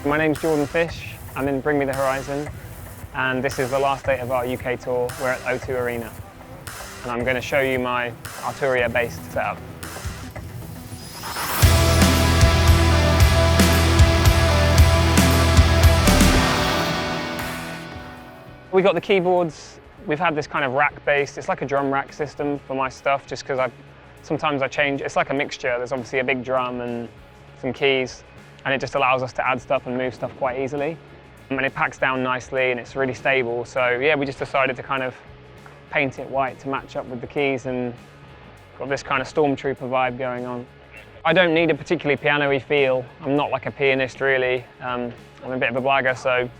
My name's Jordan Fish, I'm in Bring Me the Horizon, and this is the last day of our UK tour. We're at O2 Arena, and I'm going to show you my Arturia-based setup. We got the keyboards. We've had this kind of rack-based, it's like a drum rack system for my stuff, just because sometimes I change, it's like a mixture. There's obviously a big drum and some keys, and it just allows us to add stuff and move stuff quite easily. And it packs down nicely and it's really stable. So yeah, we just decided to kind of paint it white to match up with the keys, and got this kind of Stormtrooper vibe going on. I don't need a particularly piano-y feel. I'm not like a pianist really. I'm a bit of a blagger, so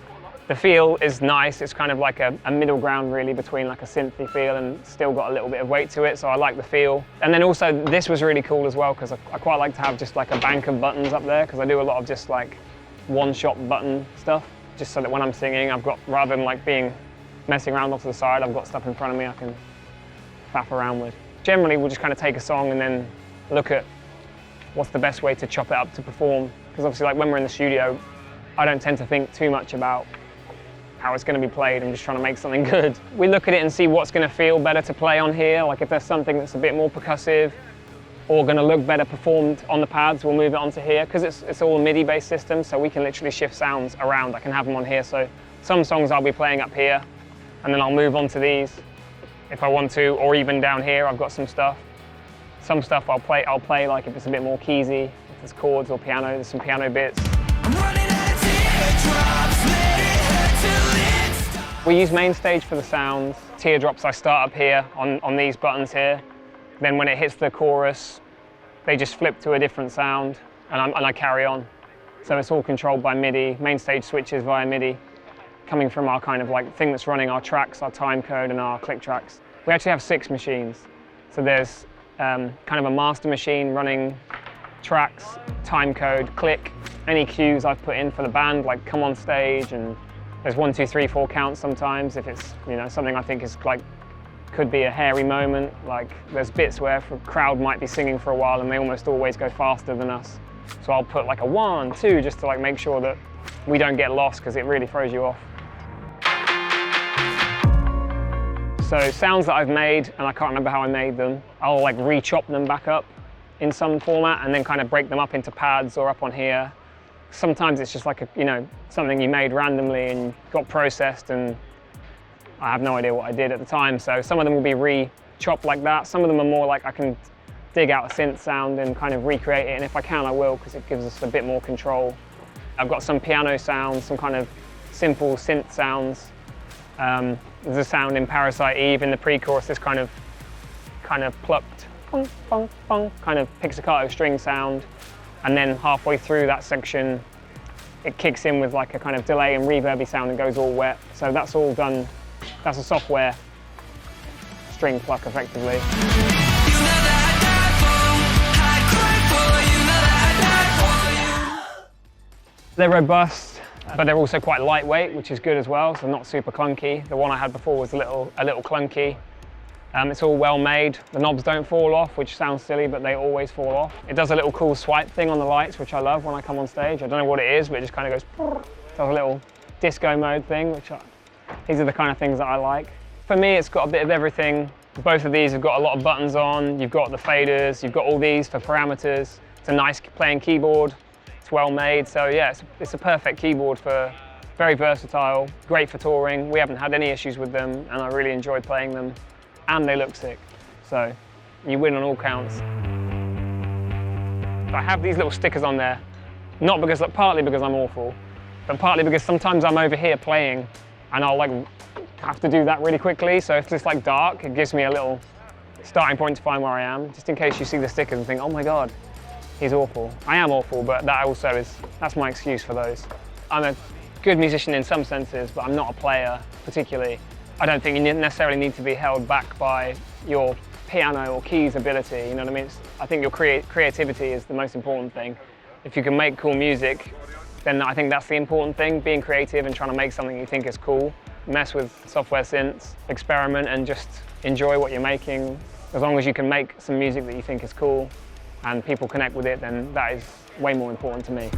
the feel is nice. It's kind of like a middle ground really between like a synthy feel and still got a little bit of weight to it, so I like the feel. And then also this was really cool as well, because I quite like to have just like a bank of buttons up there, because I do a lot of just like one-shot button stuff, just so that when I'm singing I've got, rather than like messing around off to the side, I've got stuff in front of me I can faff around with. Generally we'll just kind of take a song and then look at what's the best way to chop it up to perform, because obviously like when we're in the studio I don't tend to think too much about how it's going to be played. I'm just trying to make something good. We look at it and see what's going to feel better to play on here. Like if there's something that's a bit more percussive or going to look better performed on the pads, we'll move it onto here, because it's all a MIDI based system, so we can literally shift sounds around. I can have them on here, so some songs I'll be playing up here and then I'll move on to these if I want to, or even down here I've got some stuff. Some stuff I'll play like if it's a bit more keysy, if there's chords or piano, there's some piano bits. We use MainStage for the sounds. Teardrops I start up here on these buttons here. Then when it hits the chorus, they just flip to a different sound and I carry on. So it's all controlled by MIDI. MainStage switches via MIDI, coming from our kind of like thing that's running our tracks, our time code and our click tracks. We actually have 6 machines. So there's kind of a master machine running tracks, time code, click, any cues I've put in for the band, like come on stage, and there's 1, 2, 3, 4 counts sometimes if it's, you know, something I think is like, could be a hairy moment. Like there's bits where a crowd might be singing for a while and they almost always go faster than us. So I'll put like a 1, 2 just to like make sure that we don't get lost, because it really throws you off. So sounds that I've made, and I can't remember how I made them, I'll like re-chop them back up in some format and then kind of break them up into pads or up on here. Sometimes it's just like something you made randomly and got processed, and I have no idea what I did at the time. So some of them will be re-chopped like that. Some of them are more like I can dig out a synth sound and kind of recreate it, and if I can I will, because it gives us a bit more control. I've got some piano sounds, some kind of simple synth sounds. There's a sound in Parasite Eve in the pre-chorus, this kind of plucked, bong, bong, bong, kind of pizzicato string sound. And then halfway through that section, it kicks in with like a kind of delay and reverby sound and goes all wet. So that's all done, that's a software string pluck effectively. They're robust, but they're also quite lightweight, which is good as well, so not super clunky. The one I had before was a little clunky. It's all well made. The knobs don't fall off, which sounds silly, but they always fall off. It does a little cool swipe thing on the lights, which I love when I come on stage. I don't know what it is, but it just kind of goes, does a little disco mode thing, these are the kind of things that I like. For me, it's got a bit of everything. Both of these have got a lot of buttons on. You've got the faders, you've got all these for parameters. It's a nice playing keyboard. It's well made, so yeah, it's a perfect keyboard very versatile, great for touring. We haven't had any issues with them, and I really enjoyed playing them. And they look sick, so you win on all counts. I have these little stickers on there, partly because I'm awful, but partly because sometimes I'm over here playing and I'll like have to do that really quickly. So if it's like dark, it gives me a little starting point to find where I am, just in case you see the stickers and think, oh my God, he's awful. I am awful, but that's my excuse for those. I'm a good musician in some senses, but I'm not a player particularly. I don't think you necessarily need to be held back by your piano or keys ability, you know what I mean? I think your creativity is the most important thing. If you can make cool music, then I think that's the important thing, being creative and trying to make something you think is cool. Mess with software synths, experiment, and just enjoy what you're making. As long as you can make some music that you think is cool and people connect with it, then that is way more important to me.